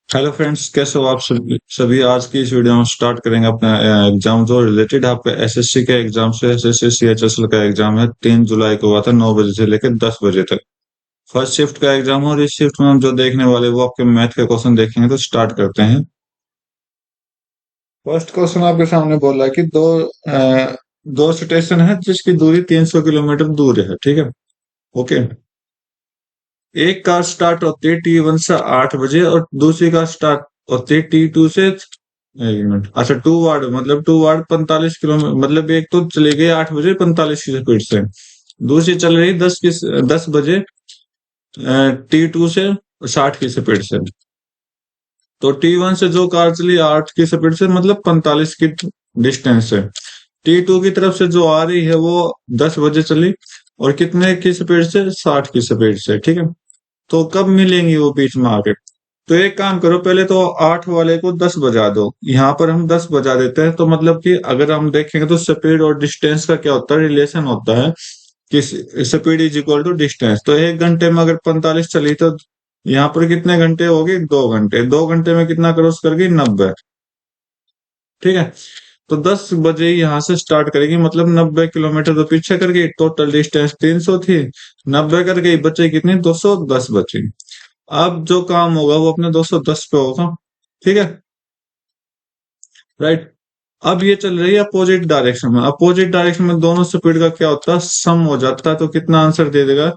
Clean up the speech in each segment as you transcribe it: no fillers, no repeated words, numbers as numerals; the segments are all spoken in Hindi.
हेलो फ्रेंड्स, कैसे हो आप सभी। आज की इस वीडियो में स्टार्ट करेंगे अपना एग्जाम जो रिलेटेड आपका एसएससी के एग्जाम से। एसएससी सीएचएसएल का एग्जाम है, 3 जुलाई को हुआ था, 9 बजे से लेकर 10 बजे तक। फर्स्ट शिफ्ट का एग्जाम है और इस शिफ्ट में हम जो देखने वाले वो आपके मैथ के क्वेश्चन देखेंगे। तो स्टार्ट करते हैं। फर्स्ट क्वेश्चन आपके सामने बोल रहा है कि दो स्टेशन है जिसकी दूरी 300 किलोमीटर दूर है, ठीक है। ओके। एक कार स्टार्ट होती है T1 से 8 बजे और दूसरी कार स्टार्ट होती है T2 से, एक मिनट, अच्छा, टू वार्ड 45 किलोमीटर, मतलब एक तो चली गई 8 बजे 45 की स्पीड से, दूसरी चल रही 10 बजे T2 से 60 की स्पीड से। तो T1 से जो कार चली 8 की स्पीड से, मतलब 45 की डिस्टेंस से, T2 की तरफ से जो आ रही है वो 10 बजे चली और कितने की स्पीड से, 60 की स्पीड से, ठीक है। तो कब मिलेंगी वो बीच में आके। तो एक काम करो, पहले तो 8 वाले को 10 बजा दो। यहाँ पर हम 10 बजा देते हैं, तो मतलब कि अगर हम देखेंगे तो स्पीड और डिस्टेंस का क्या होता है, रिलेशन होता है कि speed is equal to distance. तो 1 घंटे में अगर 45 चली तो यहाँ पर कितने घंटे होगी, 2 घंटे। 2 घंटे में कितना क्रॉस कर गई, 90, ठीक है। तो 10 बजे यहाँ से स्टार्ट करेगी, मतलब 90 किलोमीटर तो पीछे कर गई। टोटल डिस्टेंस 300 थी, 90 कर गई, बचे कितनी, 210 बची। अब जो काम होगा वो अपने 210 पे होगा, ठीक है, राइट। अब ये चल रही है अपोजिट डायरेक्शन में। अपोजिट डायरेक्शन में दोनों स्पीड का क्या होता है, सम हो जाता है। तो कितना आंसर दे देगा,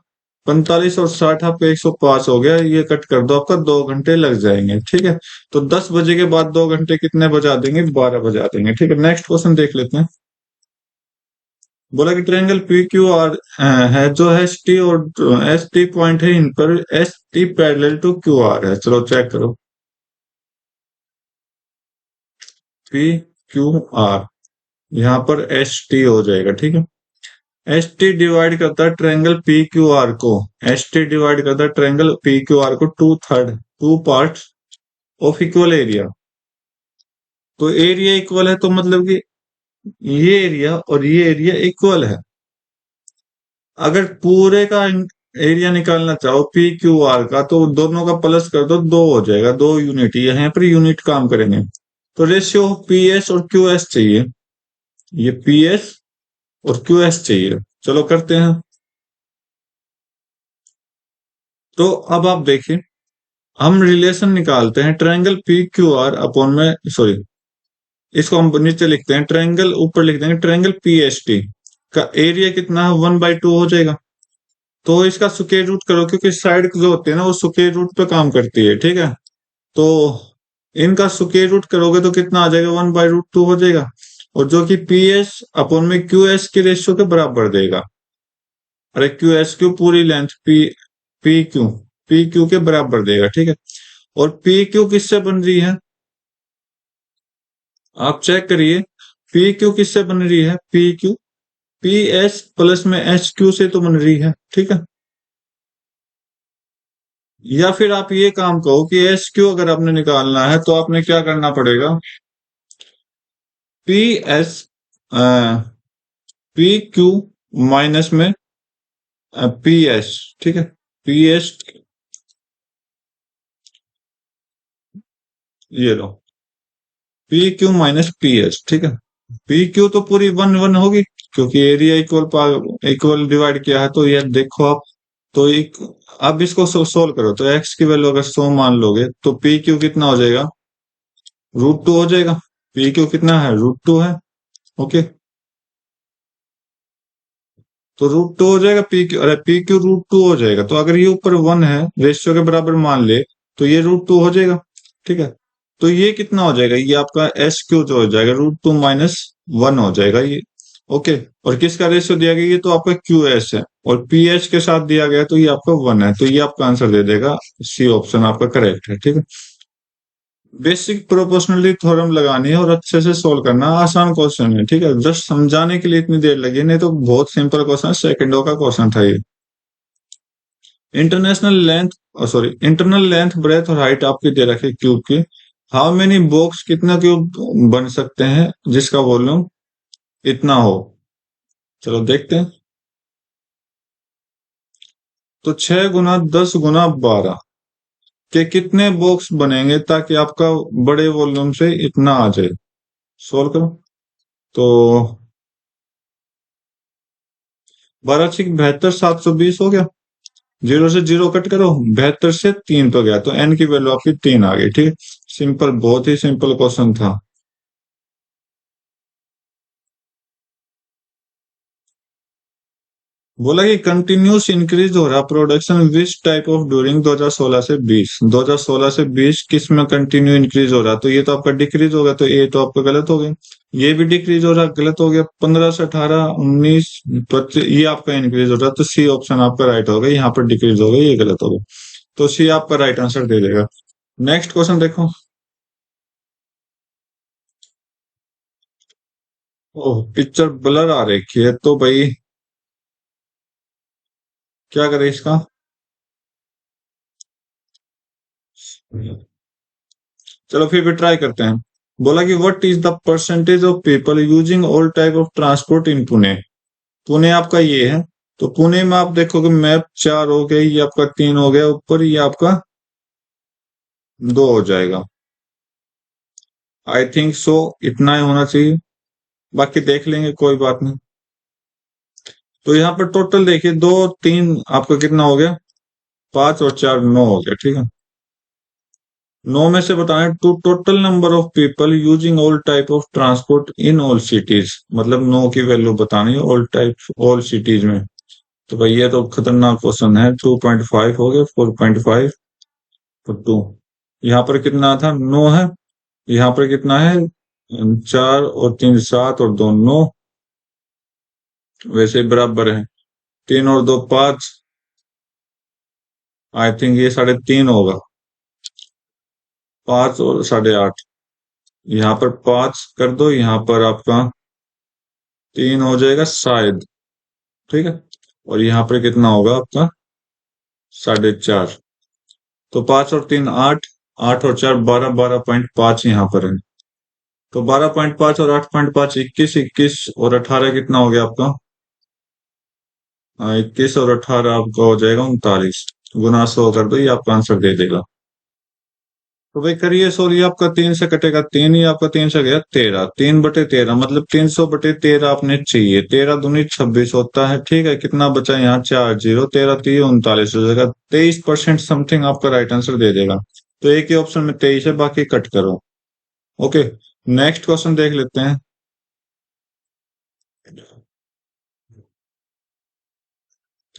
45 और 60 आपका 105 हो गया। ये कट कर दो, आपका 2 घंटे लग जाएंगे, ठीक है। तो 10 बजे के बाद 2 घंटे कितने बजा देंगे, 12 बजा देंगे, ठीक है। नेक्स्ट क्वेश्चन देख लेते हैं। बोला कि ट्रायंगल पी क्यू आर है, जो एस टी और एस टी पॉइंट है, इन पर S T parallel to Q R है। चलो चेक करो। पी क्यू आर, यहाँ पर एस टी हो जाएगा, ठीक है। एस टी डिवाइड करता है ट्रायंगल पी क्यू आर को। एस टी डिवाइड करता है ट्रायंगल पी क्यू आर को two part of equal area. तो एरिया इक्वल है, तो मतलब कि ये एरिया और ये एरिया इक्वल है। अगर पूरे का एरिया निकालना चाहो पी क्यू आर का, तो दोनों का प्लस कर दो, 2 हो जाएगा। 2 यूनिट, यहाँ पर यूनिट काम करेंगे। तो रेशियो पी एस और क्यू एस चाहिए, ये पी एस और क्यू एस चाहिए। चलो करते हैं। तो अब आप देखिए, हम रिलेशन निकालते हैं triangle P Q are upon में, सॉरी, इसको हम नीचे लिखते हैं ट्रायंगल, ऊपर लिख देंगे ट्रायंगल पी एस टी का एरिया कितना है, 1/2 हो जाएगा। तो इसका स्क्वायर रूट करो, क्योंकि साइड जो होती है ना वो स्क्वायर रूट पे काम करती है, ठीक है। तो इनका स्क्वायर रूट करोगे तो कितना आ जाएगा, 1/√2 हो जाएगा। और जो कि पी एस अपॉन में क्यू एस के रेशियो के बराबर देगा। अरे क्यू एस क्यू पूरी length, P Q, P Q के बराबर देगा, ठीक है। और पी क्यू किससे बन रही है, आप चेक करिए। पी क्यू किससे बन रही है, P Q P S plus में एच क्यू से तो बन रही है, ठीक है। या फिर आप ये काम कहो कि एस क्यू अगर आपने निकालना है तो आपने क्या करना पड़ेगा, P S P Q minus में पी एस, ठीक है। पी एस, ये लो, P Q minus P S, ठीक है। पी क्यू तो पूरी 1/1 होगी, क्योंकि एरिया इक्वल डिवाइड किया है। तो ये देखो आप, तो एक, अब इसको सोल्व करो तो एक्स की वैल्यू अगर 100 मान लोगे तो पी क्यू कितना हो जाएगा, √2 हो जाएगा। पी क्यू कितना है, √2 है, ओके। तो √2 हो जाएगा पी क्यू, अरे पी क्यू √2 हो जाएगा। तो अगर ये ऊपर 1 है, रेशियो के बराबर मान ले, तो ये √2 हो जाएगा, ठीक है। तो ये कितना हो जाएगा, ये आपका एस क्यू जो हो जाएगा, √2 माइनस 1 हो जाएगा ये, ओके। और किसका रेशियो दिया गया, ये तो आपका क्यू एस है, और पी एच के साथ दिया गया तो ये आपका 1 है। तो ये आपका आंसर दे देगा, सी ऑप्शन आपका करेक्ट है, ठीक है। बेसिक प्रोपोर्शनलिटी थ्योरम लगानी है और अच्छे से सोल्व करना, आसान क्वेश्चन है, ठीक है। जस्ट समझाने के लिए इतनी देर लगी, नहीं तो बहुत सिंपल क्वेश्चन, सेकंडों का क्वेश्चन था ये। International length, sorry, internal length, breadth और हाइट आपकी दे रखी क्यूब की। हाउ मेनी बॉक्स, कितना क्यूब बन सकते हैं जिसका वॉल्यूम इतना हो। चलो देखते हैं। तो 6 गुना 10 गुना 12, कि कितने बॉक्स बनेंगे ताकि आपका बड़े वॉल्यूम से इतना आ जाए। सोल्व करो तो 12×72 720 हो गया। जीरो से जीरो कट करो, 72 से 3 तो गया, तो एन की वैल्यू आपकी 3 आ गई। ठीक, सिंपल, बहुत ही सिंपल क्वेश्चन था। बोला कि कंटिन्यूस इंक्रीज हो रहा production which type of during 2016 से 20, 2016 से 20 किस में कंटिन्यू इंक्रीज हो रहा, तो ये तो आपका डिक्रीज होगा, तो ए तो आपका गलत हो गया। ये भी डिक्रीज हो रहा, गलत हो गया। 15 से 18 19 25 ये आपका इंक्रीज हो रहा, तो सी ऑप्शन आपका राइट हो गया। यहाँ पर डिक्रीज हो गया, ये गलत हो गया, तो सी आपका राइट आंसर दे देगा। नेक्स्ट क्वेश्चन देखो। ओह, पिक्चर ब्लर आ रही है, तो भाई क्या करें इसका। चलो फिर भी ट्राई करते हैं। बोला कि what is the percentage of people using all type of transport इन पुणे। पुणे आपका ये है, तो पुणे में आप देखोगे मैप 4 हो गया, ये आपका 3 हो गया ऊपर, ये आपका 2 हो जाएगा। आई थिंक सो, इतना ही होना चाहिए, बाकी देख लेंगे, कोई बात नहीं। तो यहाँ पर टोटल देखिए, 2 3 आपका कितना हो गया, 5 और 4 9 हो गया। ठीक है, 9 में से बताना है to total number of people using all type of transport in all cities, मतलब 9 की वैल्यू बतानी है ऑल टाइप ऑल सिटीज में। तो भाई ये तो खतरनाक क्वेश्चन है। 2.5 हो गया, 4.5 और 2, यहाँ पर कितना था, 9 है। यहाँ पर कितना है, 4 और 3 7 और 2 9, वैसे ही बराबर है। 3 और 2 5, आई थिंक ये 3.5 होगा। 5 और 8.5, यहाँ पर 5 कर दो, यहाँ पर आपका 3 हो जाएगा शायद। ठीक है, और यहाँ पर कितना होगा आपका 4.5। तो 5 और 3 8, 8 और 4 12, 12.5 यहाँ पर है। तो 12.5 और 8.5 21, 21 और 18 कितना हो गया आपका, 21 और 18 आपका हो जाएगा 39। गुना 100 कर दो, ये आपका आंसर दे देगा। तो भाई करिए सॉल्व, ये आपका 3 से कटेगा 3, ही आपका 3 से गया 13, 3/13 मतलब 300/13 आपने चाहिए। 13 दूनी 26 होता है। ठीक है, कितना बचा यहाँ, 4 0, 13 3 39 हो जाएगा। 23% समथिंग आपका राइट आंसर दे देगा। तो एक ही ऑप्शन में 23 है, बाकी कट करो। ओके, नेक्स्ट क्वेश्चन देख लेते हैं।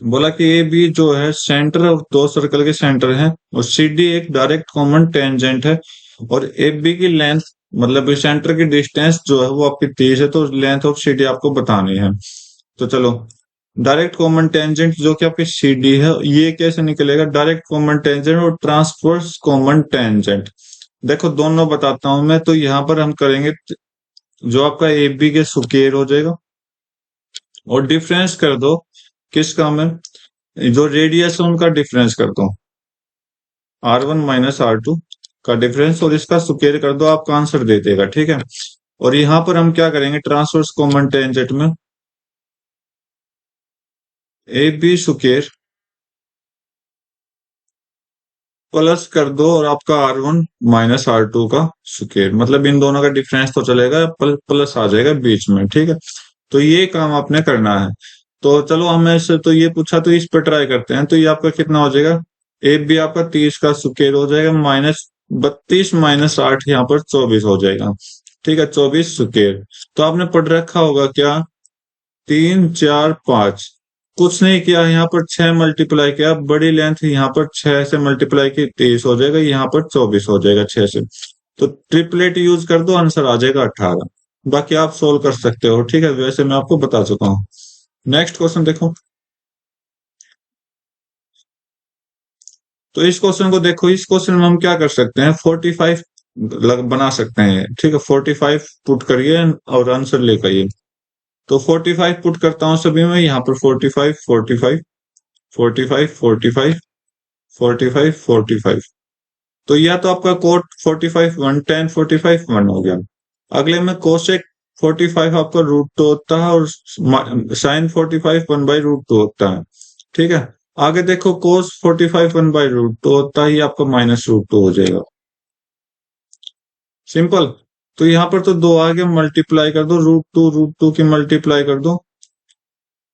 बोला कि ए बी जो है सेंटर और 2 सर्कल के सेंटर हैं, और सी डी एक डायरेक्ट कॉमन टेंजेंट है, और ए बी की लेंथ मतलब सेंटर की डिस्टेंस जो है वो आपकी 30 है, तो लेंथ ऑफ सी डी आपको बतानी है। तो चलो, डायरेक्ट कॉमन टेंजेंट जो कि आपकी सी डी है, ये कैसे निकलेगा, डायरेक्ट कॉमन टेंजेंट और ट्रांसवर्स कॉमन टेंजेंट। देखो दोनों बताता हूं मैं, तो यहाँ पर हम करेंगे, जो आपका ए बी के स्क्वायर हो जाएगा, और डिफरेंस कर दो किसका, में जो रेडियस है उनका डिफरेंस कर दो, R1 - R2 का डिफरेंस, और इसका स्क्वायर कर दो, आपका आंसर दे देगा। ठीक है, और यहाँ पर हम क्या करेंगे, ट्रांसवर्स कॉमन टेंजेंट में ए बी स्क्वायर प्लस कर दो, और आपका R1 - R2 का स्क्वायर, मतलब इन दोनों का डिफरेंस तो चलेगा, प्लस आ जाएगा बीच में। ठीक है, तो ये काम आपने करना है। तो चलो, हमें से तो ये पूछा, तो इस पर ट्राई करते हैं। तो ये आपका कितना हो जाएगा, ए बी आपका 30 का स्क्वायर हो जाएगा, -32 - 8 यहाँ पर 24 हो जाएगा। ठीक है, 24 स्क्वायर। तो आपने पढ़ रखा होगा क्या, 3 4 5, कुछ नहीं किया, यहाँ पर 6 मल्टीप्लाई किया, बड़ी लेंथ यहाँ पर 6 से मल्टीप्लाई की 23 हो जाएगा, यहाँ पर 24 हो जाएगा 6 से। तो ट्रिपलेट यूज कर दो, आंसर आ जाएगा 18। बाकी आप सोल्व कर सकते हो। ठीक है, वैसे मैं आपको बता चुका हूँ। नेक्स्ट क्वेश्चन देखो। तो इस क्वेश्चन को देखो, इस क्वेश्चन में हम क्या कर सकते हैं, 45 बना सकते हैं। ठीक है, 45 पुट करिए और आंसर लेकर आइए। तो 45 पुट करता हूँ सभी में, यहाँ पर 45 45 45 45 45 45। तो या तो आपका कोट 45 1 10 45 1 हो गया। अगले में कोसेक 45 आपका √2 होता है, और साइन 45 1/√2 होता है। ठीक है, आगे देखो cos 45 1/√2 तो होता ही आपका -√2 हो जाएगा। सिंपल। तो यहाँ पर तो दो आगे मल्टीप्लाई कर दो, √2 की मल्टीप्लाई कर दो,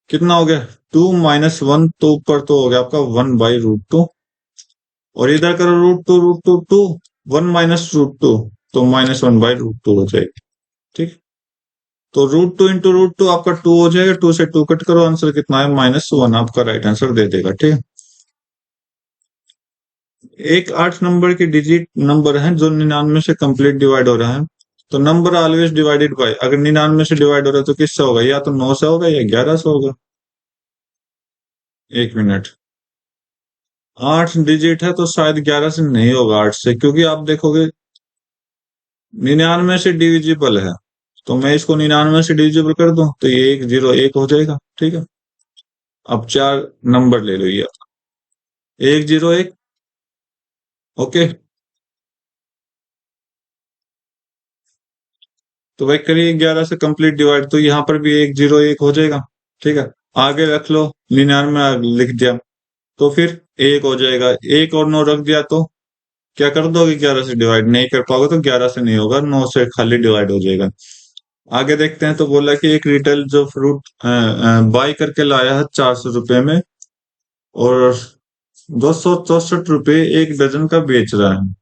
कितना हो गया 2 - 1, तो ऊपर तो हो गया आपका 1/√2, और इधर करो √2 1 - √2 तो -1/√2 हो जाएगी। ठीक। तो √2 इंटू √2 आपका 2 हो जाएगा, 2 से 2 कट करो, आंसर कितना है -1, आपका राइट आंसर दे देगा। ठीक है। एक 8 नंबर की डिजिट नंबर है जो 99 से कंप्लीट डिवाइड हो रहा है, तो नंबर ऑलवेज डिवाइडेड बाय, अगर 99 से डिवाइड हो रहा है तो किससे होगा, या तो 9 से होगा या 11 से होगा। एक मिनट, 8 डिजिट है तो शायद 11 से नहीं होगा, 8 से, क्योंकि आप देखोगे 99 से डिविजिबल है, तो मैं इसको 99 से डिविजिबल कर दूं तो ये 101 हो जाएगा। ठीक है। अब चार नंबर ले लो, ये 101। ओके। तो भाई करिए 11 से कंप्लीट डिवाइड, तो यहाँ पर भी 101 हो जाएगा। ठीक है। आगे रख लो, 99 लिख दिया तो फिर 1 हो जाएगा, 1 और 9 रख दिया तो क्या कर दोगे, 11 से डिवाइड नहीं कर पाओगे, तो 11 से नहीं होगा, 9 से खाली डिवाइड हो जाएगा। आगे देखते हैं, तो बोला कि एक रिटेल जो फ्रूट बाई करके लाया है 400 रुपए में, और 264 रुपए एक डजन का बेच रहा है।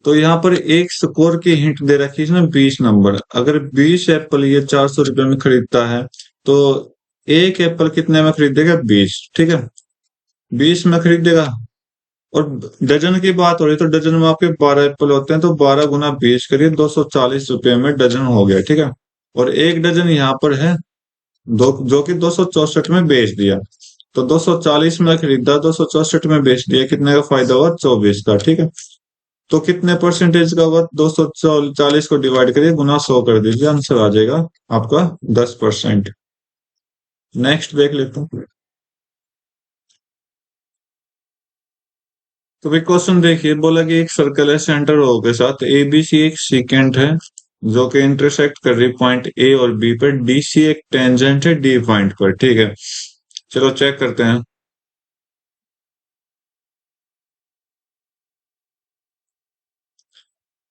तो यहाँ पर एक स्कोर की हिंट दे रखी है इसमें 20 नंबर, अगर 20 एप्पल ये 400 रुपए में खरीदता है, तो एक एप्पल कितने में खरीदेगा, 20। ठीक है। 20 में खरीदेगा, और डजन की बात हो रही है तो डजन में आपके 12 एप्पल होते हैं, तो 12 × 20 करिए, 240 रुपए में डजन हो गया। ठीक है। और एक डजन यहाँ पर है दो, जो कि 264 में बेच दिया, तो 240 में खरीदा, 264 में बेच दिया, कितने का फायदा हुआ, 24 का। ठीक है। तो कितने परसेंटेज का हुआ, 240 को डिवाइड करिए, गुना 100 कर दीजिए, आंसर आ जाएगा आपका 10%। नेक्स्ट देख लेते हैं। तो भाई क्वेश्चन देखिए, बोला कि एक सर्कल है सेंटर ओ के साथ, ए बी सी एक सीकेंट है जो कि इंटरसेक्ट कर रही पॉइंट ए और बी पर, डी सी एक टेंजेंट है डी पॉइंट पर। ठीक है। चलो चेक करते हैं।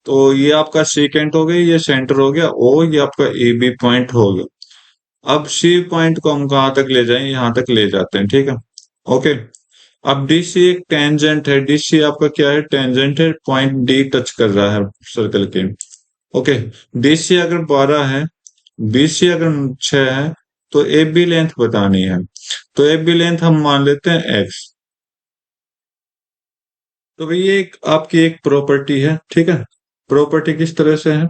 तो ये आपका सीकेंट हो गया, ये सेंटर हो गया ओ, ये आपका ए बी पॉइंट हो गया। अब सी पॉइंट को हम कहाँ तक ले जाएं, यहां तक ले जाते हैं। ठीक है। ओके। अब डीसी एक टेंजेंट है, डीसी आपका क्या है, टेंजेंट है, पॉइंट डी टच कर रहा है सर्कल के। ओके। डीसी अगर 12 है, बीसी अगर 6 है, तो ए बी लेंथ बतानी है, तो ए बी लेंथ हम मान लेते हैं एक्स। तो भाई ये एक आपकी एक प्रॉपर्टी है। ठीक है। प्रॉपर्टी किस तरह से है,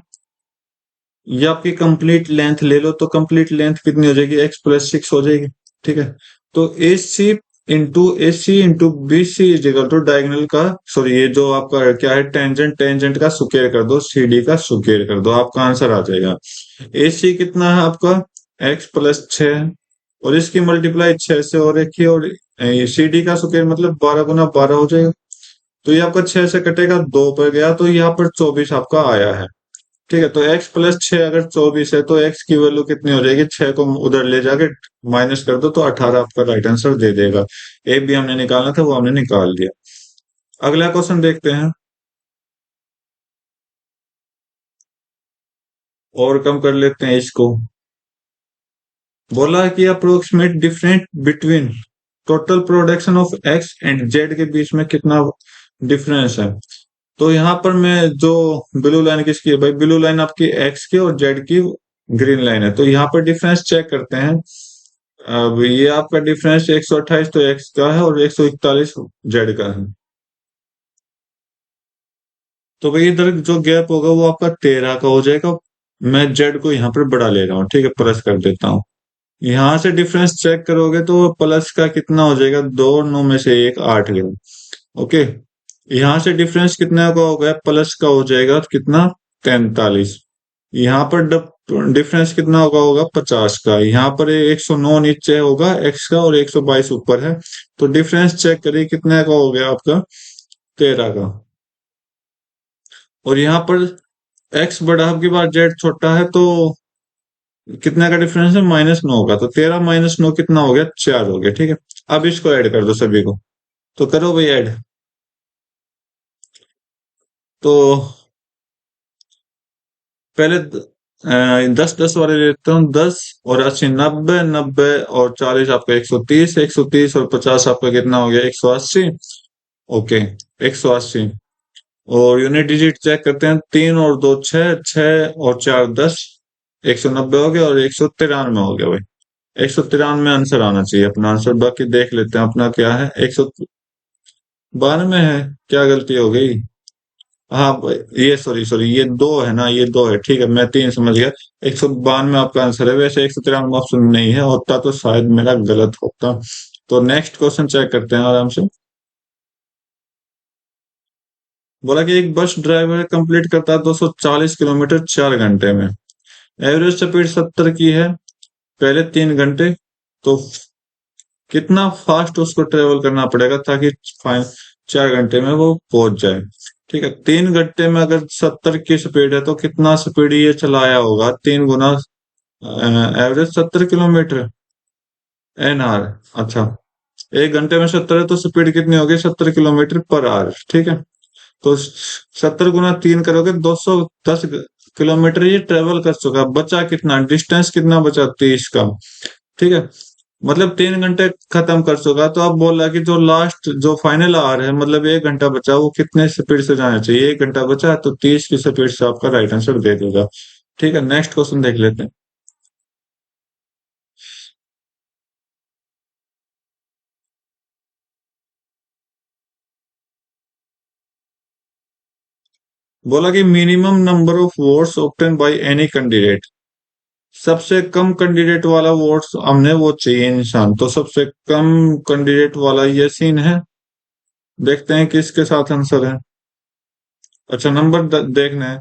ये आपकी कंप्लीट लेंथ ले लो, तो कंप्लीट लेंथ कितनी हो जाएगी, x + 6 हो जाएगी। ठीक है। तो AC into B C is equal to diagonal का, सॉरी ये जो आपका क्या है, टेंजेंट, टेंजेंट का स्क्वायर कर दो, CD का स्क्वायर कर दो, आपका आंसर आ जाएगा। AC कितना है आपका, x + 6, और इसकी मल्टीप्लाई 6 से और एक ही, और CD का स्क्वायर मतलब 12 × 12 हो जाएगा। तो ये आपका 6 से कटेगा, 2 पर गया, तो यहाँ पर 24 आपका आया है। ठीक है। तो x + 6 अगर 24 है, तो x की वैल्यू कितनी हो जाएगी, 6 को उधर ले जाके माइनस कर दो, तो 18 आपका राइट आंसर दे देगा। ए भी हमने निकालना था, वो हमने निकाल दिया। अगला क्वेश्चन देखते हैं, और कम कर लेते हैं इसको। बोला कि approximate different between total production of x and Z के बीच में कितना डिफरेंस है। तो यहाँ पर मैं जो ब्लू लाइन किसकी है, भाई ब्लू लाइन आपकी एक्स की और जेड की ग्रीन लाइन है, तो यहाँ पर डिफरेंस चेक करते हैं। अब ये आपका डिफरेंस 128 तो एक्स का है, और 141 जेड का है। तो भाई इधर जो गैप होगा वो आपका 13 का हो जाएगा। मैं जेड को यहाँ पर बढ़ा ले रहा हूँ, ठीक है, प्लस कर देता हूँ। यहाँ से डिफरेंस चेक करोगे तो प्लस का कितना हो जाएगा, 2 और 9 में से 1 8 गया। ओके। यहाँ से डिफरेंस कितना का हो गया, प्लस का हो जाएगा कितना, 43। यहाँ पर डिफरेंस कितना होगा 50 का। यहाँ पर 109 नीचे होगा एक्स का, और 122 ऊपर है, तो डिफरेंस चेक करिए कितने का हो गया आपका, 13 का। और यहाँ पर एक्स बड़ा की बार जेड छोटा है, तो कितना का डिफरेंस है, -9 का, तो 13 - 9 कितना हो गया, 4 हो गया, ठीक है। अब इसको ऐड कर दो सभी को, तो करो भाई ऐड। तो पहले 10 10 वाले लेते हूँ, 10 और 80 90, 90 और 40 आपका 130, 130 और 50 आपका कितना हो गया, 180। ओके, 180। और यूनिट डिजिट चेक करते हैं, 3 और 2 6, 6 और 4 10, 190 हो गया और 193 हो गया भाई। 193 आंसर आना चाहिए अपना आंसर। बाकी देख लेते हैं अपना क्या है, 192 है, क्या गलती हो गई। हाँ ये सॉरी सॉरी, ये दो है ना, ये दो है, ठीक है, मैं तीन समझ गया। 192 आपका आंसर है, वैसे 193 ऑप्शन नहीं है, होता तो शायद मेरा गलत होता। तो नेक्स्ट क्वेश्चन चेक करते हैं आराम से। बोला कि एक बस ड्राइवर कंप्लीट करता है 240 किलोमीटर 4 घंटे में, एवरेज स्पीड 70 की है पहले 3 घंटे, तो कितना फास्ट उसको ट्रेवल करना पड़ेगा ताकि फाइन 4 घंटे में वो पहुंच जाए। ठीक है, 3 घंटे में अगर 70 की स्पीड है तो कितना स्पीड ये चलाया होगा, 3 गुना एवरेज 70 किलोमीटर एन आर। अच्छा, 1 घंटे में 70 है तो स्पीड कितनी होगी, 70 किलोमीटर पर आवर, ठीक है। तो 70 गुना 3 करोगे, 210 किलोमीटर ये ट्रेवल कर चुका, बचा कितना, डिस्टेंस कितना बचा, 30 का, ठीक है। मतलब 3 घंटे खत्म कर चुका, तो अब बोल रहा है कि जो लास्ट जो फाइनल आवर है, मतलब 1 घंटा बचा, वो कितने स्पीड से जाना चाहिए, 1 घंटा बचा है तो 30 की स्पीड से आपका राइट आंसर दे देगा। ठीक है, नेक्स्ट क्वेश्चन देख लेते हैं। बोला कि minimum number of votes obtain by any candidate, सबसे कम कैंडिडेट वाला वोट्स हमने वो चाहिए इंसान, तो सबसे कम कैंडिडेट वाला ये सीन है। देखते हैं किसके साथ आंसर है। अच्छा, नंबर देखना है।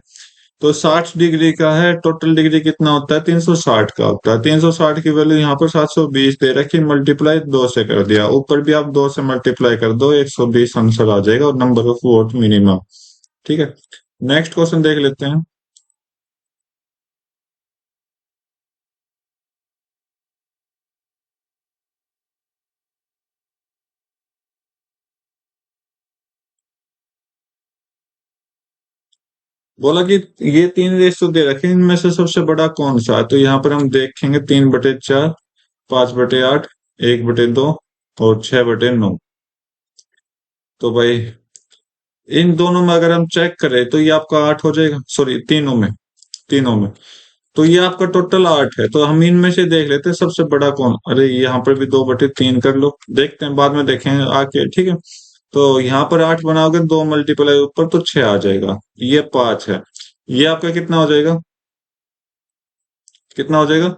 तो 60 डिग्री का है, टोटल डिग्री कितना होता है, 360 का होता है। 360 की वैल्यू यहाँ पर 720 दे रखी, मल्टीप्लाई 2 से कर दिया, ऊपर भी आप 2 से मल्टीप्लाई कर दो, 120 आंसर आ जाएगा, और नंबर ऑफ वोट मिनिमम। ठीक है, नेक्स्ट क्वेश्चन देख लेते हैं। बोला कि ये 3 रेशियो दे रखे हैं, इनमें से सबसे बड़ा कौन सा है, तो यहाँ पर हम देखेंगे 3/4, 5/8, 1/2 और 6/9। तो भाई इन दोनों में अगर हम चेक करें तो ये आपका 8 हो जाएगा, सॉरी तीनों में तो ये आपका टोटल 8 है। तो हम इनमें से देख लेते हैं सबसे बड़ा कौन, अरे यहाँ पर भी 2/3 कर लो, देखते हैं बाद में देखेंगे आके, ठीक है। तो यहाँ पर 8 बनाओगे, 2 मल्टीप्लाई ऊपर तो 6 आ जाएगा, ये 5 है। ये आपका कितना हो जाएगा, कितना हो जाएगा,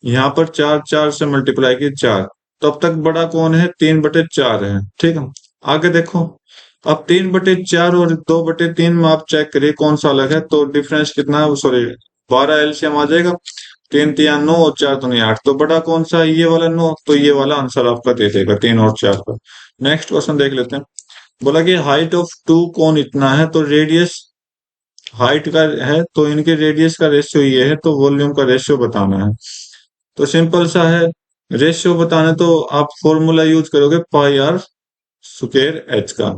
यहाँ पर 4 4 से मल्टीप्लाई की 4, तो अब तक बड़ा कौन है, 3/4 है, ठीक है। आगे देखो, अब 3/4 और 2/3 में आप चेक करिए कौन सा अलग है, तो डिफरेंस कितना है, सॉरी 12 एलसीएम आ जाएगा, 3 3 9 और 4 2 8, तो बड़ा कौन सा है, ये वाला 9, तो ये वाला आंसर आपका दे देगा 3 और 4 का। नेक्स्ट क्वेश्चन देख लेते हैं। बोला कि हाइट ऑफ टू कौन इतना है, तो रेडियस हाइट का है तो इनके रेडियस का रेशियो ये है, तो वॉल्यूम का रेशियो बताना है। तो सिंपल सा है, रेशियो बताना तो आप फॉर्मूला यूज करोगे पाई आर स्क्वायर एच का।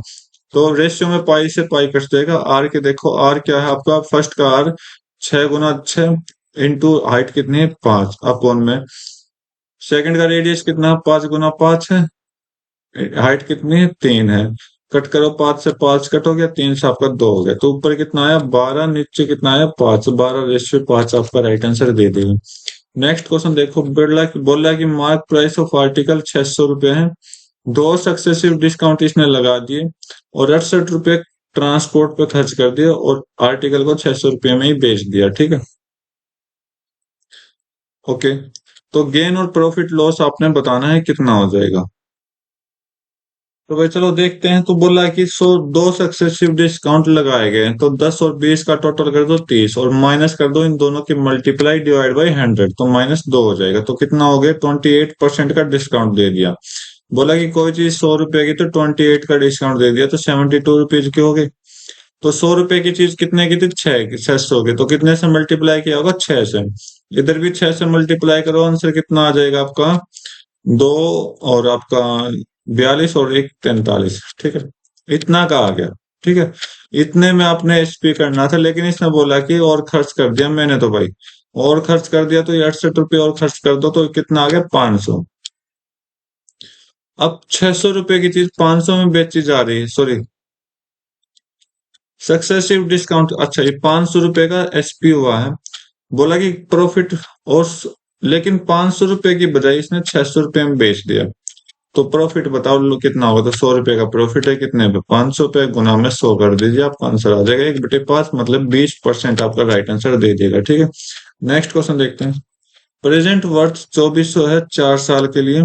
तो रेशियो में पाई से पाई कट जाएगा, आर के देखो, आर क्या है आपका, फर्स्ट का आर 6 गुना 6 इंटू हाइट कितनी है 5 अपॉन में, सेकंड का रेडियस कितना है 5 गुना 5 है, हाइट कितनी है 3 है, कट करो, 5 से 5 कट हो गया, 3 से आपका 2 हो गया, तो ऊपर कितना आया 12, नीचे कितना आया 5, 12/5 आपका राइट आंसर दे देगा। नेक्स्ट क्वेश्चन देखो, बोल रहा है कि मार्क प्राइस ऑफ आर्टिकल 600 रुपये है, 2 सक्सेसिव डिस्काउंट इसने लगा दिए और 68 रुपये ट्रांसपोर्ट पे खर्च कर दिया, और आर्टिकल को 600 रुपये में ही बेच दिया, ठीक है। ओके, तो गेन और प्रॉफिट लॉस आपने बताना है कितना हो जाएगा। तो भाई चलो देखते हैं। तो बोला कि 2 सक्सेसिव डिस्काउंट लगाए गए हैं, तो 10 और 20 का टोटल कर दो 30, और माइनस कर दो इन दोनों की मल्टीप्लाई डिवाइड बाई 100, तो -2 हो जाएगा, तो कितना हो गया, 28% का डिस्काउंट दे दिया। बोला कि कोई चीज 100 रुपए की, तो 28 का डिस्काउंट दे दिया, तो 72 रुपीज की हो गई। तो 100 रुपए की चीज कितने की थी, 6 600 की, तो कितने से मल्टीप्लाई किया होगा, 6 से। इधर भी 6 से मल्टीप्लाई करो, आंसर कितना आ जाएगा आपका? 2 और आपका 42 और 1 43, ठीक है। इतना का आ गया, ठीक है। इतने में आपने एचपी करना था, लेकिन इसने बोला कि और खर्च कर दिया मैंने, तो भाई और खर्च कर दिया, तो 68 रुपये और खर्च कर दो, तो कितना आ गया? 500। अब 600 रुपए की चीज 500 में बेची जा रही है, सॉरी, सक्सेसिव डिस्काउंट। अच्छा, ये 500 रुपए का एसपी हुआ है। बोला कि प्रॉफिट और लेकिन 500 रुपए की बजाय इसने 600 रुपए में बेच दिया, तो प्रॉफिट बताओ लो कितना होगा? तो 100 रुपए का प्रॉफिट है, कितने पे? 500 पे गुना में 100 कर दीजिए, आपका आंसर आ जाएगा 1/5, मतलब 20% आपका राइट आंसर दे देगा, ठीक है। नेक्स्ट क्वेश्चन देखते हैं। प्रेजेंट वर्थ 2400 है 4 साल के लिए,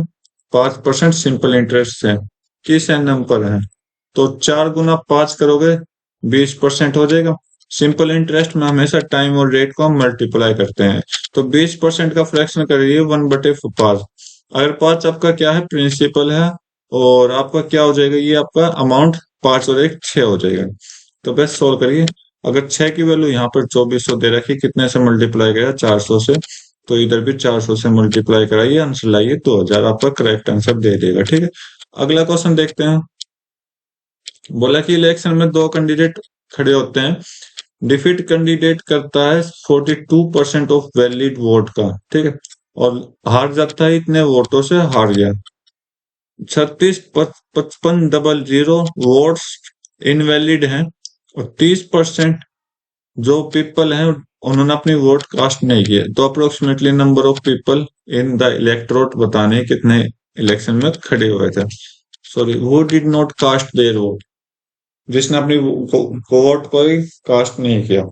5% सिंपल इंटरेस्ट है, किस एनएम पर है? तो 4 गुना 5 करोगे 20% हो जाएगा। सिंपल इंटरेस्ट में हमेशा टाइम और रेट को हम मल्टीप्लाई करते हैं, तो 20% का फ्रैक्शन करिए 1/5। अगर 5 आपका क्या है? प्रिंसिपल है, और आपका क्या हो जाएगा? ये आपका अमाउंट 5 और 1 6 हो जाएगा। तो बस सोल्व करिए। अगर 6 की वैल्यू यहाँ पर 2400 दे रखी, कितने से मल्टीप्लाई करेगा? 400 से, तो इधर भी 400 से मल्टीप्लाई कराइए, आंसर लाइए 2000, आपका करेक्ट आंसर दे देगा, ठीक है। अगला क्वेश्चन देखते हैं। बोला कि इलेक्शन में 2 कैंडिडेट खड़े होते हैं, डिफीट कैंडिडेट करता है 42% ऑफ वैलिड वोट का, ठीक है, और हार जाता है इतने वोटों से, हार गया 36,55,00 वोट्स इनवैलिड हैं, और 30% जो पीपल हैं उन्होंने अपनी वोट कास्ट नहीं किए, तो approximately number of people in the electorate बताने कितने इलेक्शन में खड़े हुए थे? सॉरी, वो did not cast their vote, जिसने अपनी वोट को ही कास्ट नहीं किया।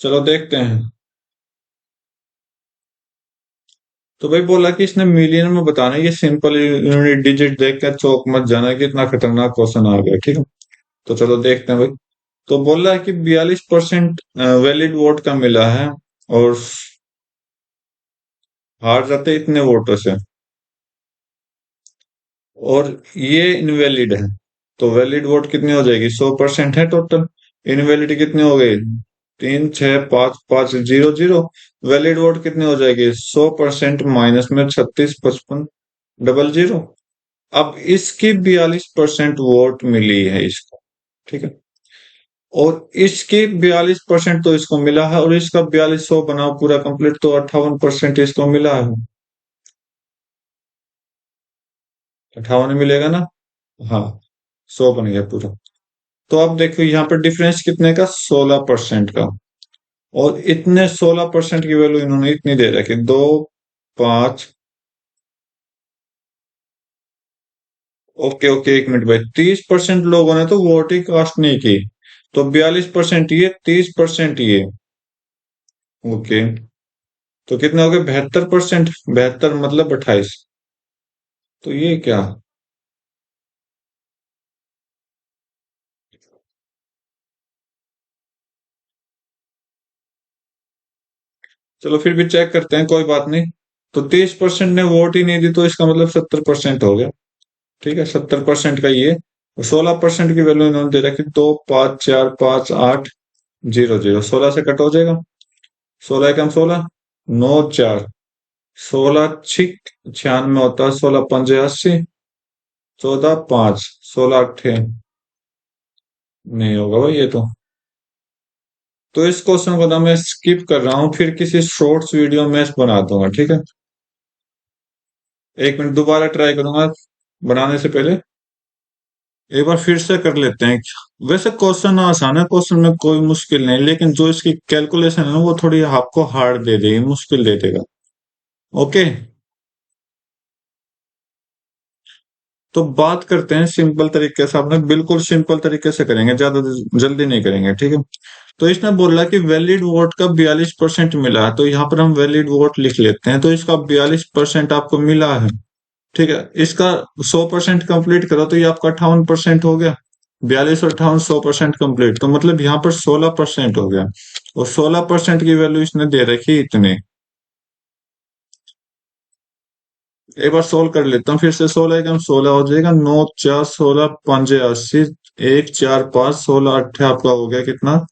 चलो देखते हैं। तो भाई बोला कि इसने मिलियन में बताना है, ये सिंपल यूनिट डिजिट देख कर चौक मत जाना कि इतना खतरनाक क्वेश्चन आ गया, ठीक है। तो चलो देखते हैं भाई। तो बोल रहा है कि 42% वैलिड वोट का मिला है, और हार जाते इतने वोटों से, और ये इनवैलिड है, तो वैलिड वोट कितनी हो जाएगी? 100% है टोटल। इनवैलिड कितने हो गए? 3 6 5 5 0 0। वैलिड वोट कितनी हो जाएगी? 100% माइनस में 36 55 00। अब इसकी 42% वोट मिली है इसको, ठीक है, और इसकी 42% तो इसको मिला है, और इसका 4200 बनाओ पूरा कंप्लीट, तो 58% इसको मिला है। 58 मिलेगा ना? हाँ, 100 बन गया पूरा। तो अब देखो यहाँ पर डिफरेंस कितने का? 16% का, और इतने 16% की वैल्यू इन्होंने इतनी दे रखी, 2 5। ओके ओके, 1 मिनट भाई, 30% लोगों ने तो वोट ही कास्ट नहीं की, तो 42% ये, 30% ये, ओके, तो कितने हो गए? 72%। 72 मतलब 28। तो ये क्या? चलो फिर भी चेक करते हैं, कोई बात नहीं। तो 30% ने वोट ही नहीं दी, तो इसका मतलब 70% हो गया, ठीक है। 70% का ये, 16% की वैल्यू इन्होंने दे रखी, 2 5 4 5 8 0 0, 16 से कट हो जाएगा। 16 एकम 16, 9 4, 16 6 96 होता है, 16 5 80, 14 5, 16 8 नहीं होगा भाई ये तो इस क्वेश्चन को ना मैं स्किप कर रहा हूँ, फिर किसी शॉर्ट्स वीडियो में बना दूंगा, ठीक है। 1 मिनट, दोबारा ट्राई करूंगा बनाने से पहले। एक बार फिर से कर लेते हैं। वैसे क्वेश्चन आसान है, क्वेश्चन में कोई मुश्किल नहीं, लेकिन जो इसकी कैलकुलेशन है ना, वो थोड़ी आपको हार्ड दे देगी, मुश्किल दे देगा। ओके, तो बात करते हैं सिंपल तरीके से, आपने बिल्कुल सिंपल तरीके से करेंगे, ज्यादा जल्दी नहीं करेंगे, ठीक है। तो इसने बोला कि वैलिड वोट का 42% मिला है, तो यहाँ पर हम वैलिड वोट लिख लेते हैं, तो इसका 42% आपको मिला है, ठीक है। इसका 100% कंप्लीट करो, तो ये आपका 58% हो गया। 42 और 58, 100% कंप्लीट, तो मतलब यहाँ पर 16% हो गया, और 16% की वैल्यू इसने दे रखी इतने। एक बार सोल्व कर लेता हूँ फिर से। 16 एकम 16 हो जाएगा, 9 4 16 5 80, 1 4 5 16 8 आपका हो गया कितना?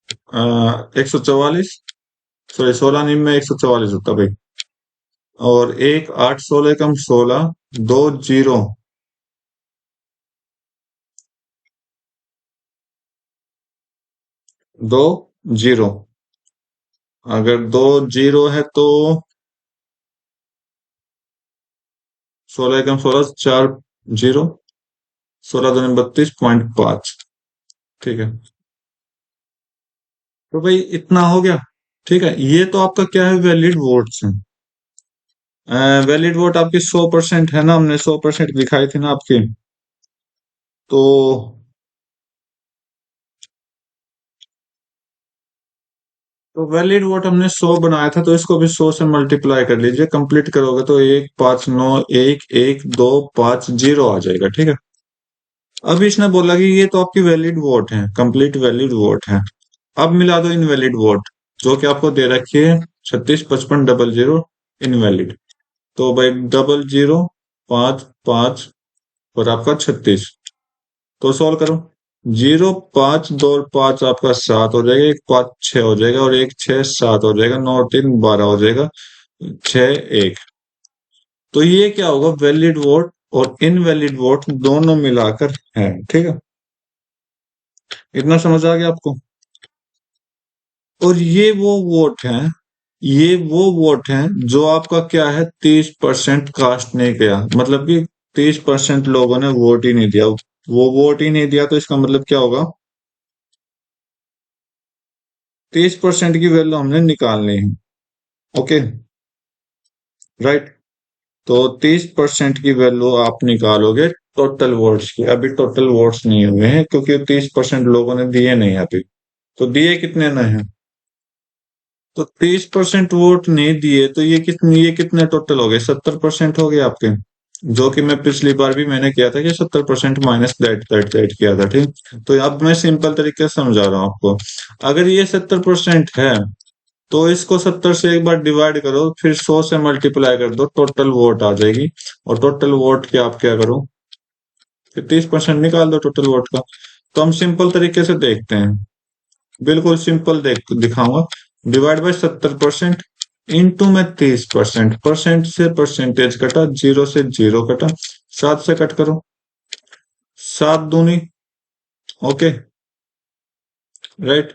144, सॉरी 16 निम में 144 होता भाई। और एक 8 16 कम 16, दो जीरो, दो जीरो। अगर दो जीरो है तो 16 कम 16 4 जीरो, 16 2 32.5। ठीक है, तो भाई इतना हो गया। ठीक है, ये तो आपका क्या है, वैलिड वोट्स है। वैलिड वोट आपकी 100% है ना, हमने 100% दिखाई थी ना आपकी। तो वैलिड वोट हमने 100 बनाया था, तो इसको भी 100 से मल्टीप्लाई कर लीजिए, कंप्लीट करोगे तो 1 5 9 1 1 2 5 0 आ जाएगा। ठीक है, अब इसने बोला कि ये तो आपकी वैलिड वोट है, कंप्लीट वैलिड वोट है। अब मिला दो इनवैलिड वोट, जो कि आपको दे रखी है 36 55 00 इनवैलिड। तो भाई 00 5 5 और आपका 36। तो सॉल्व करो। 0 5 2 5 आपका 7 हो जाएगा, 1 5 6 हो जाएगा, और 1 6 7 हो जाएगा, 9 3 12 हो जाएगा, 6 1। तो ये क्या होगा, वैलिड वोट और इनवैलिड वोट दोनों मिलाकर है। ठीक है, इतना समझ आ गया आपको। और ये वो वोट हैं जो आपका क्या है, 30% कास्ट ने किया, मतलब कि 30% लोगों ने वोट ही नहीं दिया। वो वोट ही नहीं दिया, तो इसका मतलब क्या होगा, 30% की वैल्यू हमने निकालनी है। Okay, right. तो 30% की वैल्यू आप निकालोगे टोटल वोट्स की। अभी टोटल वोट्स नहीं हुए हैं, क्योंकि 30% लोगों ने दिए नहीं अभी। तो दिए कितने ने हैं, तो 30% वोट नहीं दिए, तो ये कितने टोटल हो गए, 70% हो गए आपके। जो कि मैं पिछली बार भी मैंने किया था कि 70% माइनस दैट दैट दैट किया था। ठीक, तो अब मैं सिंपल तरीके से समझा रहा हूँ आपको। अगर ये 70% है, तो इसको 70 से एक बार डिवाइड करो, फिर 100 से मल्टीप्लाई कर दो, टोटल वोट आ जाएगी। और टोटल वोट के आप क्या करो, फिर 30% निकाल दो टोटल वोट का। तो हम सिंपल तरीके से देखते हैं, बिल्कुल सिंपल दिखाऊंगा। डिवाइड बाय 70%, इंटू में 30%, परसेंट से परसेंटेज कटा, जीरो से जीरो कटा, 7 से कट करो, 7 दूनी, ओके, राइट।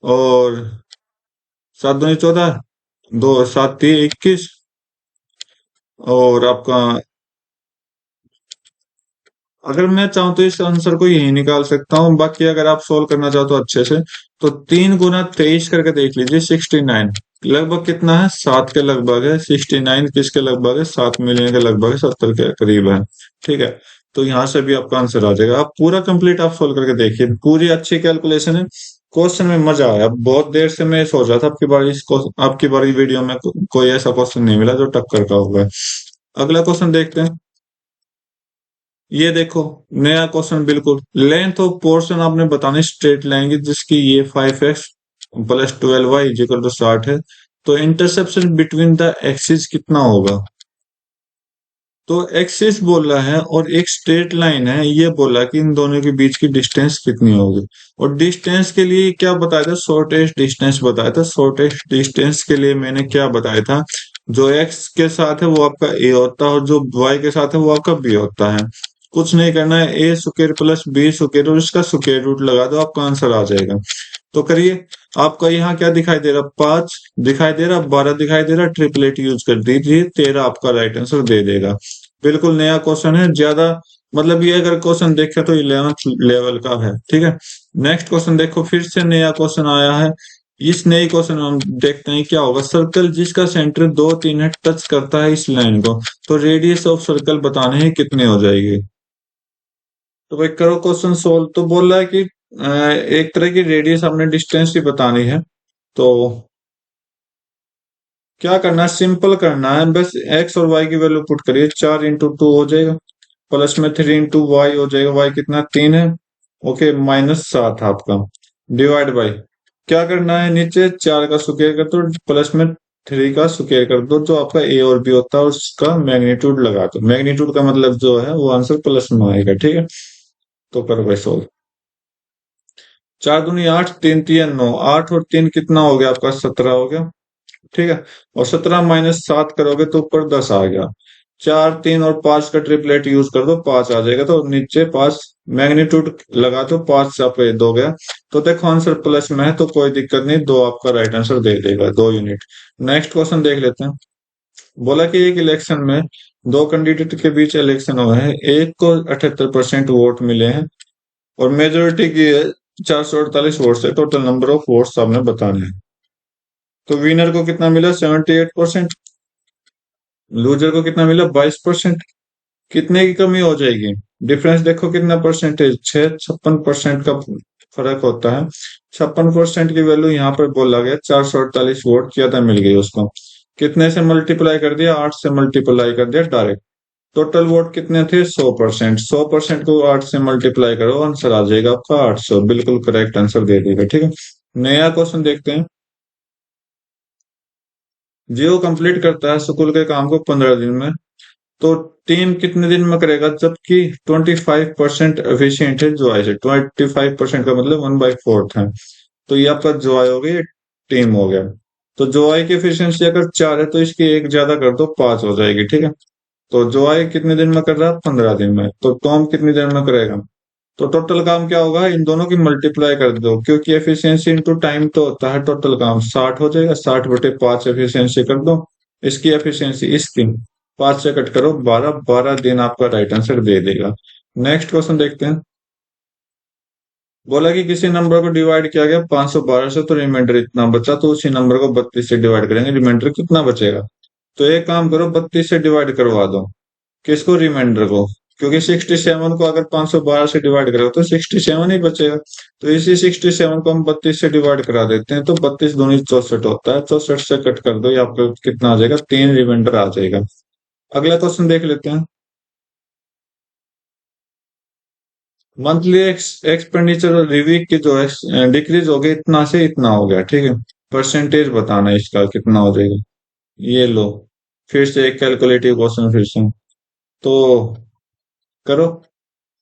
और 7 दूनी 14, दो 7 3 21। और आपका, अगर मैं चाहूँ तो इस आंसर को यही निकाल सकता हूँ, बाकी अगर आप सोल्व करना चाहो तो अच्छे से, तो 3 गुना 23 करके देख लीजिए, 69। लगभग कितना है, 7 के लगभग है। 69 किसके लगभग है, 7 मिलियन के लगभग है, 70 के करीब है। ठीक है, तो यहाँ से भी आपका आंसर आ जाएगा। आप पूरा कंप्लीट आप सोल्व करके देखिए, पूरी अच्छी कैलकुलेशन है। क्वेश्चन में मजा आया, बहुत देर से मैं सोच रहा था आपकी बारी वीडियो में कोई ऐसा क्वेश्चन नहीं मिला जो टक्कर का होगा। अगला क्वेश्चन देखते हैं। ये देखो, नया क्वेश्चन, बिल्कुल लेंथ ऑफ पोर्शन आपने बतानी स्ट्रेट लाइन की, जिसकी ये 5x + 12y = 60 है। तो इंटरसेप्शन बिटवीन द एक्सिस कितना होगा। तो एक्सिस बोला है और एक स्ट्रेट लाइन है, ये बोला कि इन दोनों के बीच की डिस्टेंस कितनी होगी। और डिस्टेंस के लिए क्या बताया था, शॉर्टेस्ट डिस्टेंस बताया था। शॉर्टेस्ट डिस्टेंस के लिए मैंने क्या बताया था, जो एक्स के साथ है वो आपका ए होता है, और जो वाई के साथ है वो आपका बी होता है। कुछ नहीं करना है, ए स्क्वायर प्लस बी स्क्वायर, और इसका स्क्वायर रूट लगा दो, आपका आंसर आ जाएगा। तो करिए। आपका यहाँ क्या दिखाई दे रहा, 5 दिखाई दे रहा, 12 दिखाई दे रहा, ट्रिपलेट यूज कर दीजिए, 13 आपका राइट आंसर दे देगा। बिल्कुल नया क्वेश्चन है, ज्यादा मतलब ये अगर क्वेश्चन देखे तो 11th लेवल का है। ठीक है, नेक्स्ट क्वेश्चन देखो, फिर से नया क्वेश्चन आया है। इस नए क्वेश्चन में हम देखते हैं क्या होगा। सर्कल जिसका सेंटर 2 3 है टच करता है इस लाइन को, तो रेडियस ऑफ सर्कल बताने हैं कितने हो जाएगी। तो भाई करो क्वेश्चन सोल्व। तो बोल रहा है कि एक तरह की रेडियस हमने डिस्टेंस ही बतानी है। तो क्या करना है, सिंपल करना है, बस एक्स और वाई की वैल्यू पुट करिए। 4 × 2 हो जाएगा, प्लस में 3 × y हो जाएगा, y कितना 3 है, ओके, -7 आपका, डिवाइड बाई, क्या करना है, नीचे 4 का स्क्वायर कर दो, प्लस में 3 का स्क्वायर कर दो, जो आपका ए और बी होता है उसका मैग्नीट्यूड लगा दो। मैग्नीट्यूड का मतलब जो है वो आंसर प्लस में आएगा। ठीक है, तो करो भाई सोल्व। 4 दूनी 8, 3 3 9, 8 और 3 कितना हो गया आपका? 17 हो गया, ठीक है। और 17 माइनस 7 करोगे तो ऊपर 10 आ गया। 4 3 और 5 का ट्रिपलेट यूज कर दो, 5 आ जाएगा, तो नीचे 5 मैग्नीट्यूड लगा दो, 5 से आप दो गया। तो देखो आंसर प्लस में है तो कोई दिक्कत नहीं, दो आपका राइट आंसर दे देगा, 2 यूनिट। नेक्स्ट क्वेश्चन देख लेते हैं। बोला कि एक इलेक्शन में दो कैंडिडेट के बीच इलेक्शन हुआ है, एक को 78% वोट मिले हैं और मेजोरिटी की है 448 वोट है। टोटल नंबर ऑफ वोट्स आपने बताने हैं। तो विनर को कितना मिला? 78%। लूजर को कितना मिला? 22%। कितने की कमी हो जाएगी? डिफरेंस देखो कितना परसेंटेज, 56% का फर्क होता है। 56% की वैल्यू यहाँ पर बोला गया, 448 वोट ज्यादा मिल गई उसको। कितने से मल्टीप्लाई कर दिया? 8 से मल्टीप्लाई कर दिया डायरेक्ट। टोटल वोट कितने थे? 100%। 100% को 8 से मल्टीप्लाई करो, आंसर आ जाएगा आपका 800। बिल्कुल करेक्ट आंसर दे देगा, ठीक है। नया क्वेश्चन देखते हैं। जियो कंप्लीट करता है स्कूल के काम को 15 दिन में, तो टीम कितने दिन में करेगा? जबकि 25% एफिशिएंट है जो है, 25% का मतलब 1/4 है। तो ये आपका जो आई हो गया, ये टीम हो गया। तो जो आई की एफिशिएंसी अगर 4 है तो इसकी एक ज्यादा कर दो, 5 हो जाएगी, ठीक है। तो जो आई कितने दिन में कर रहा है? 15 दिन में। तो टॉम कितनी देर में करेगा? तो टोटल काम क्या होगा? इन दोनों की मल्टीप्लाई कर दो, क्योंकि एफिशिएंसी इंटू टाइम तो होता है टोटल काम। 60 हो जाएगा, 60/5 एफिशिएंसी कर दो। इसकी एफिशिएंसी, इसकी 5 से कट करो, 12, 12 दिन आपका राइट आंसर दे देगा। नेक्स्ट क्वेश्चन देखते हैं। बोला कि किसी नंबर को डिवाइड किया गया 512 से, तो रिमाइंडर इतना बचा, तो उसी नंबर को 32 से डिवाइड करेंगे, रिमाइंडर कितना बचेगा? तो एक काम करो, 32 से डिवाइड करवा दो। किसको? रिमाइंडर को। क्योंकि 67 को अगर 512 से डिवाइड करो तो 67 ही बचेगा। तो इसी 67 को हम 32 से डिवाइड करा देते हैं, तो 32 दूनी 64 होता है, 64 से कट कर दो, ये आपको कितना आ जाएगा? 3 रिमाइंडर आ जाएगा। अगला क्वेश्चन देख लेते हैं। मंथली एक्सपेंडिचर और रिवीक की जो है डिक्रीज हो गई, इतना से इतना हो गया, ठीक है। परसेंटेज बताना है इसका कितना हो जाएगा। ये लो, फिर से एक कैलकुलेटिव क्वेश्चन, फिर से तो करो।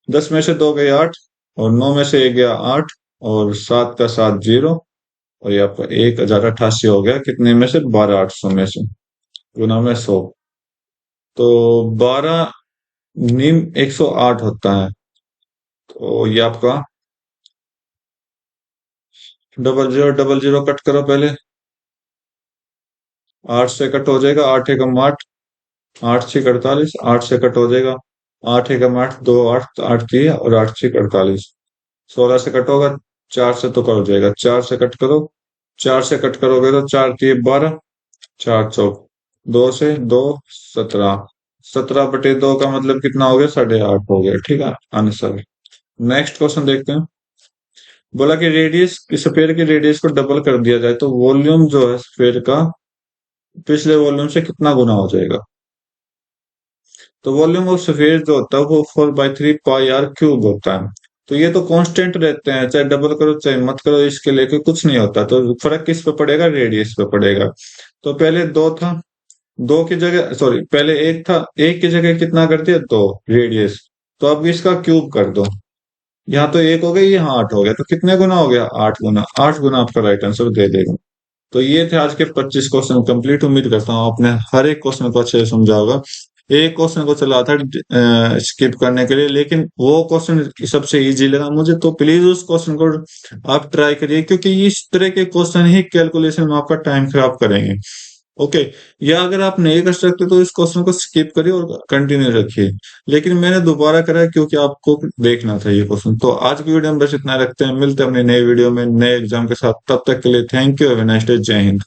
10 में से 2 गए 8, और 9 में से 1 गया 8, और 7 का 7 0, और ये आपका 1088 हो गया। कितने में से? 12 800 में से, गुना में 100। तो 12 नीम 108 होता है। तो ये आपका 0000 कट करो पहले। 8 से कट हो जाएगा, 8 एकम 8, 8 6 48, 8 से कट हो जाएगा। 8 एकम 8, 2 8, 8 3 और 8 6 48। 16 से कट होगा, 4 से तो कट हो जाएगा, 4 से कट करो। 4 से कट करोगे तो 4 3 12, 4 चौक, 2 से 2 17। 17/2 का मतलब कितना हो गया? 8.5 हो गया, ठीक है आंसर। नेक्स्ट क्वेश्चन देखते हैं। बोला कि रेडियस, स्फीयर की रेडियस को डबल कर दिया जाए तो वॉल्यूम जो है स्फीयर का पिछले वॉल्यूम से कितना गुना हो जाएगा? तो वॉल्यूम ऑफ स्फीयर जो होता है वो 4/3 पाई r³ होता है। तो ये तो कांस्टेंट रहते हैं, चाहे डबल करो चाहे मत करो, इसके लेके कुछ नहीं होता। तो फर्क किस पे पड़ेगा? रेडियस पे पड़ेगा। तो पहले 2 था, 2 की जगह, सॉरी पहले 1 था, 1 की जगह कितना कर दिया? 2 रेडियस। तो अब इसका क्यूब कर दो। यहाँ तो 1 हो गया, यहाँ 8 हो गया, तो कितने गुना हो गया? 8 गुना। 8 गुना आपका राइट आंसर दे देगा। तो ये थे आज के 25 क्वेश्चन कंप्लीट। उम्मीद करता हूँ आपने हर एक क्वेश्चन को अच्छे से समझा होगा। एक क्वेश्चन को चला था स्किप करने के लिए, लेकिन वो क्वेश्चन सबसे इजी लगा मुझे, तो प्लीज उस क्वेश्चन को आप ट्राई करिए, क्योंकि इस तरह के क्वेश्चन ही कैलकुलेशन में आपका टाइम खराब करेंगे। ओके। या अगर आप नहीं कर सकते तो इस क्वेश्चन को स्किप करिए और कंटिन्यू रखिए। लेकिन मैंने दोबारा करा क्योंकि आपको देखना था ये क्वेश्चन। तो आज की वीडियो में बस इतना रखते हैं, मिलते हैं अपने नए वीडियो में नए एग्जाम के साथ। तब तक के लिए thank you, have a nice day, जय हिंद।